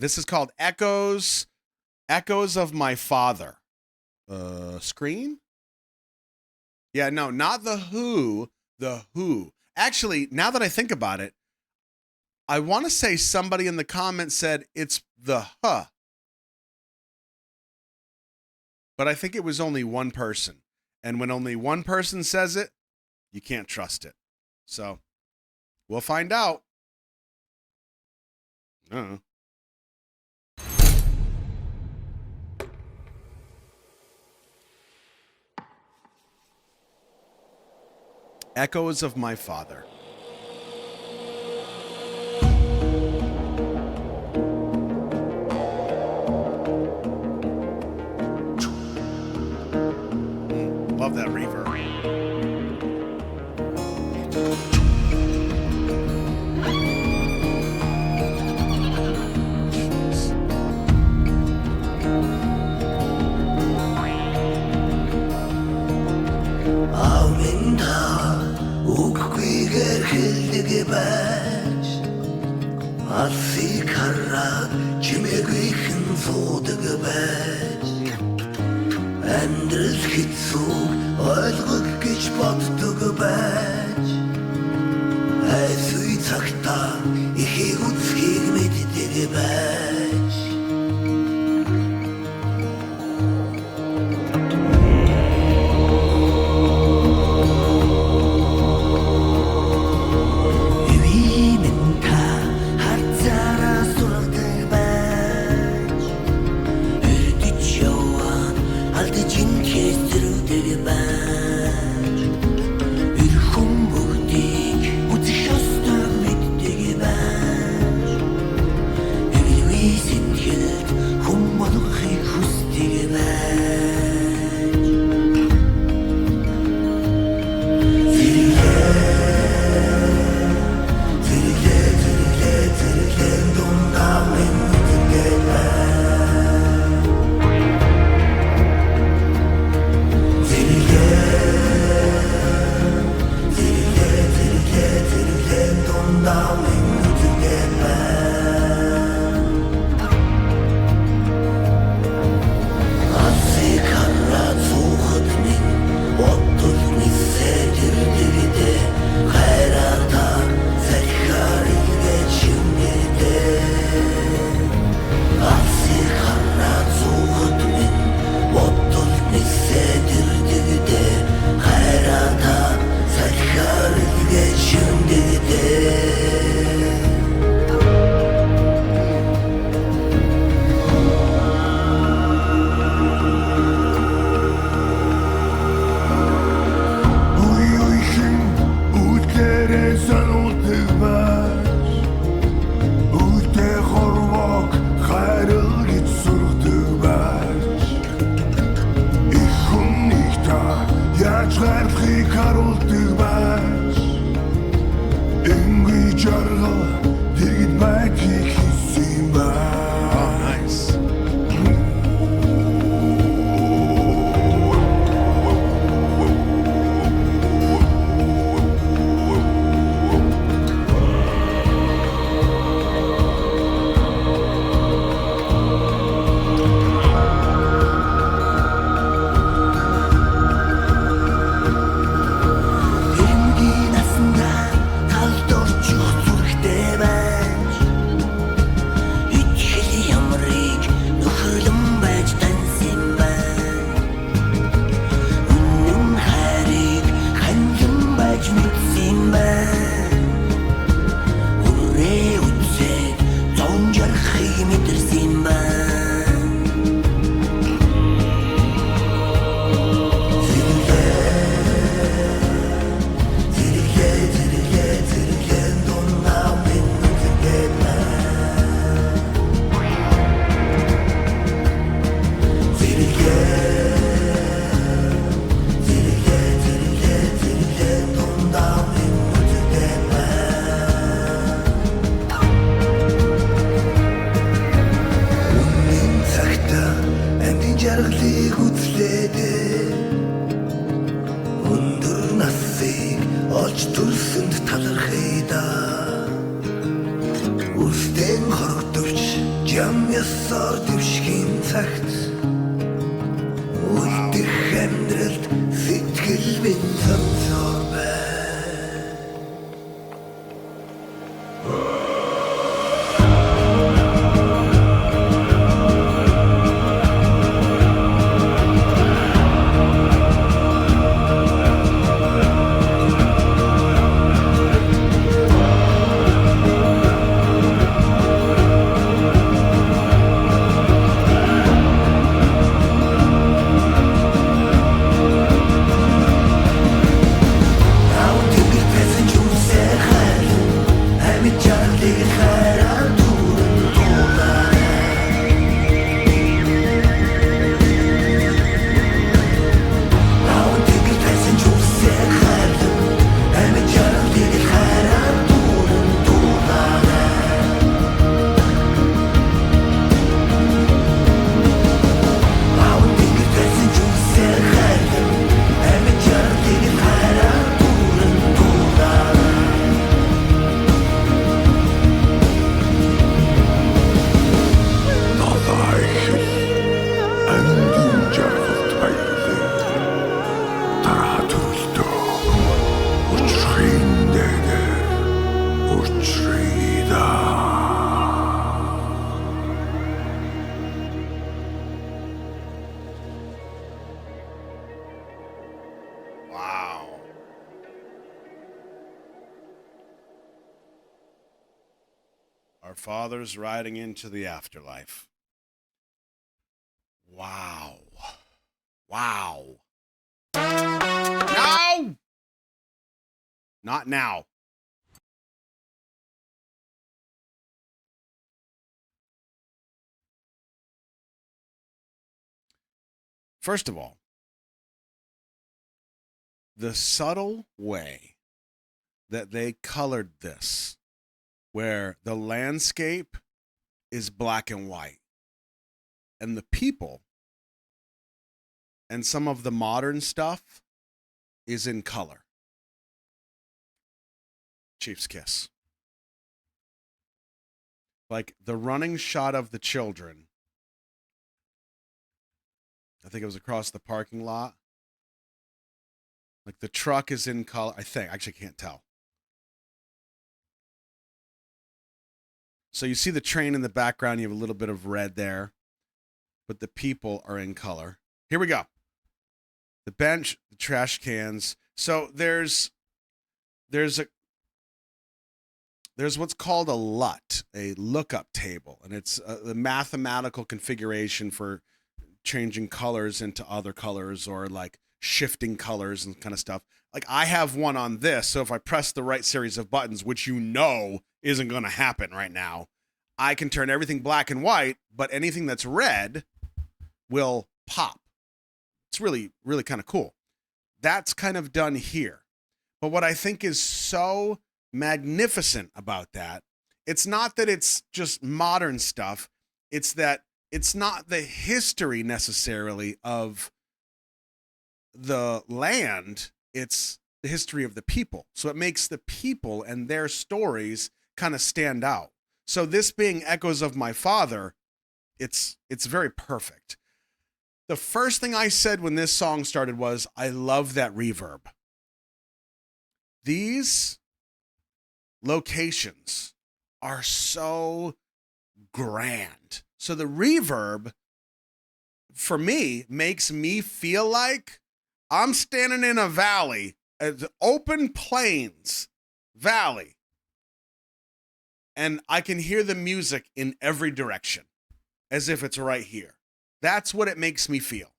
This is called Echoes of My Father. Screen? Yeah, no, not The Who. The Who. Actually, now that I think about it, I want to say somebody in the comments said it's The Huh. But I think it was only one person. And when only one person says it, you can't trust it. So, we'll find out. Echoes of My Father. Love that reverb. Алсыг хараад чимээгүйхэн суудаг байж амьдрал хэцүү ойлгох гэж боддог байж айсүй цагтаа ихийг үзхийг мэддэг байж ясаар дэвшгийн цагт үлдэх амьдралд сэтгэл минь цамцаар бай. Wow. Our fathers riding into the afterlife. Wow. Wow. No! Not now. First of all, the subtle way that they colored this, where the landscape is black and white, and the people and some of the modern stuff is in color. Chief's kiss. Like the running shot of the children, I think it was across the parking lot. Like the truck is in color. I think. I actually can't tell. So you see the train in the background. You have a little bit of red there. But the people are in color. Here we go. The bench, the trash cans. So there's what's called a LUT, a lookup table. And it's the mathematical configuration for changing colors into other colors or like shifting colors and kind of stuff. Like I have one on this, so if I press the right series of buttons, which you know isn't going to happen right now, I can turn everything black and white, but anything that's red will pop. It's really, really kind of cool. That's kind of done here. But what I think is so magnificent about that, it's not that it's just modern stuff, it's that it's not the history necessarily of the land, it's the history of the people. So it makes the people and their stories kind of stand out. So this being Echoes of My Father, it's very perfect. The first thing I said when this song started was, I love that reverb. These locations are so grand. So the reverb, for me, makes me feel like I'm standing in a valley, an open plains valley, and I can hear the music in every direction, as if it's right here. That's what it makes me feel.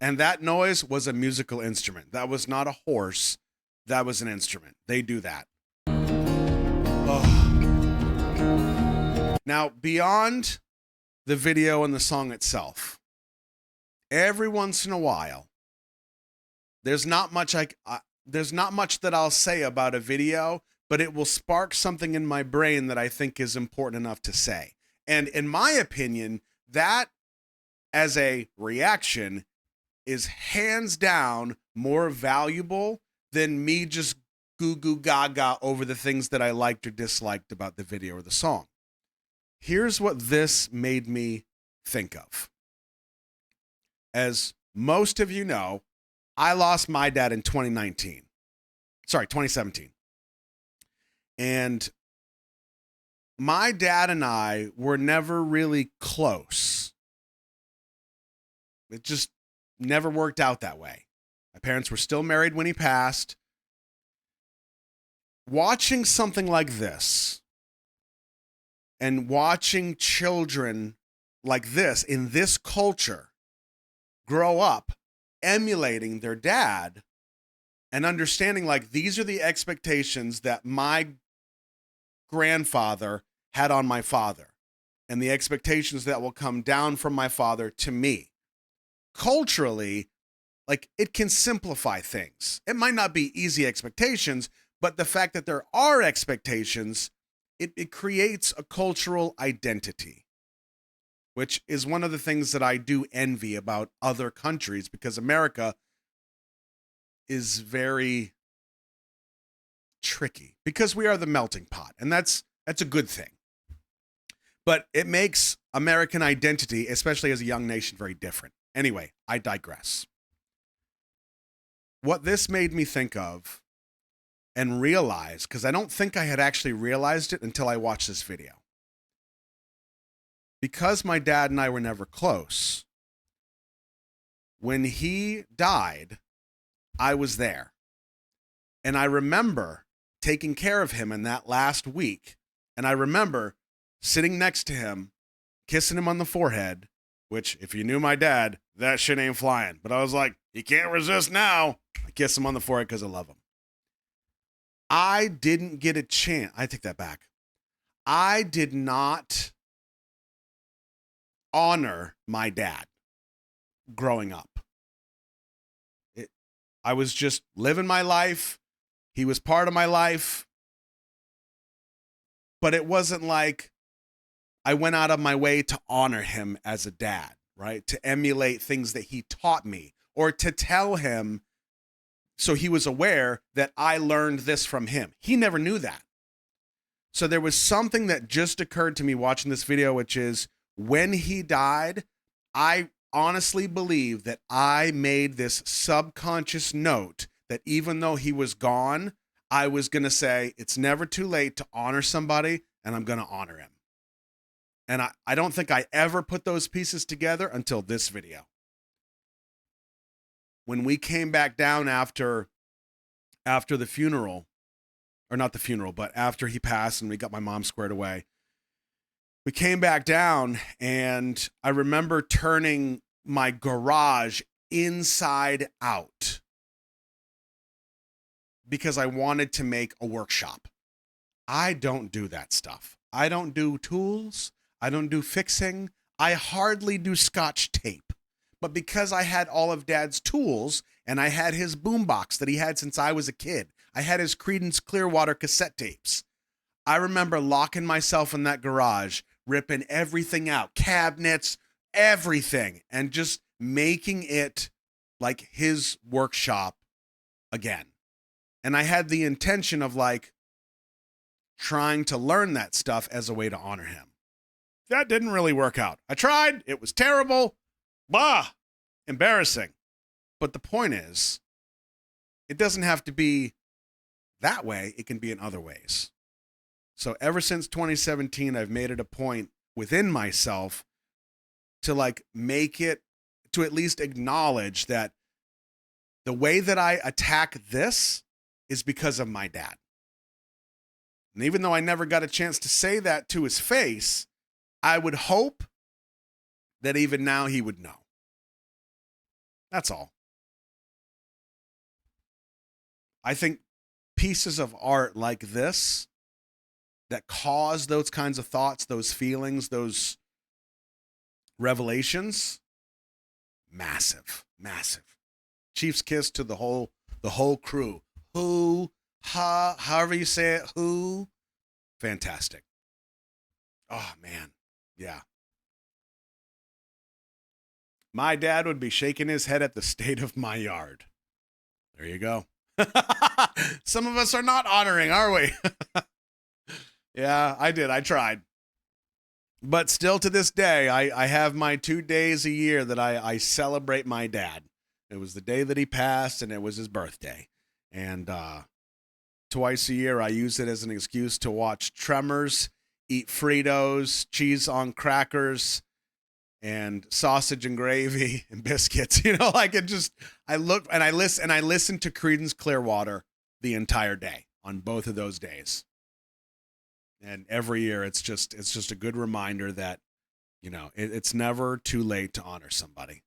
And that noise was a musical instrument. That was not a horse. That was an instrument. They do that. Oh. Now, beyond the video and the song itself, every once in a while, there's not much that I'll say about a video, but it will spark something in my brain that I think is important enough to say. And in my opinion, that as a reaction is hands down more valuable than me just goo goo gaga over the things that I liked or disliked about the video or the song. Here's what this made me think of. As most of you know, I lost my dad in 2017. And my dad and I were never really close. It just never worked out that way. My parents were still married when he passed. Watching something like this and watching children like this in this culture grow up emulating their dad and understanding like these are the expectations that my grandfather had on my father and the expectations that will come down from my father to me. Culturally, like it can simplify things. It might not be easy expectations, but the fact that there are expectations, it creates a cultural identity, which is one of the things that I do envy about other countries because America is very tricky because we are the melting pot, and that's a good thing. But it makes American identity, especially as a young nation, very different. Anyway, I digress. What this made me think of and realize, because I don't think I had actually realized it until I watched this video. Because my dad and I were never close, when he died, I was there. And I remember taking care of him in that last week. And I remember sitting next to him, kissing him on the forehead, which, if you knew my dad, that shit ain't flying. But I was like, you can't resist now. I kiss him on the forehead because I love him. I didn't get a chance. I take that back. I did not honor my dad growing up. I was just living my life. He was part of my life. But it wasn't like I went out of my way to honor him as a dad, right? To emulate things that he taught me or to tell him so he was aware that I learned this from him. He never knew that. So there was something that just occurred to me watching this video, which is when he died, I honestly believe that I made this subconscious note that even though he was gone, I was going to say, it's never too late to honor somebody, and I'm going to honor him. And I don't think I ever put those pieces together until this video. When we came back down after the funeral, or not the funeral, but after he passed and we got my mom squared away, we came back down and I remember turning my garage inside out because I wanted to make a workshop. I don't do that stuff. I don't do tools. I don't do fixing. I hardly do Scotch tape. But because I had all of Dad's tools and I had his boombox that he had since I was a kid, I had his Creedence Clearwater cassette tapes. I remember locking myself in that garage, ripping everything out, cabinets, everything, and just making it like his workshop again. And I had the intention of like trying to learn that stuff as a way to honor him. That didn't really work out. I tried. It was terrible. Bah, embarrassing. But the point is, it doesn't have to be that way. It can be in other ways. So ever since 2017, I've made it a point within myself to like make it, to at least acknowledge that the way that I attack this is because of my dad. And even though I never got a chance to say that to his face, I would hope that even now he would know. That's all. I think pieces of art like this that cause those kinds of thoughts, those feelings, those revelations, massive, massive. Chief's kiss to the whole crew. Who, ha, however you say it, who, fantastic. Oh man, yeah. My dad would be shaking his head at the state of my yard. There you go. Some of us are not honoring, are we? Yeah, I did. I tried. But still to this day, I have my 2 days a year that I celebrate my dad. It was the day that he passed, and it was his birthday. And twice a year, I use it as an excuse to watch Tremors, eat Fritos, cheese on crackers, and sausage and gravy and biscuits. Like it just, I look and I listen to Creedence Clearwater the entire day on both of those days. And every year it's just a good reminder that, it's never too late to honor somebody.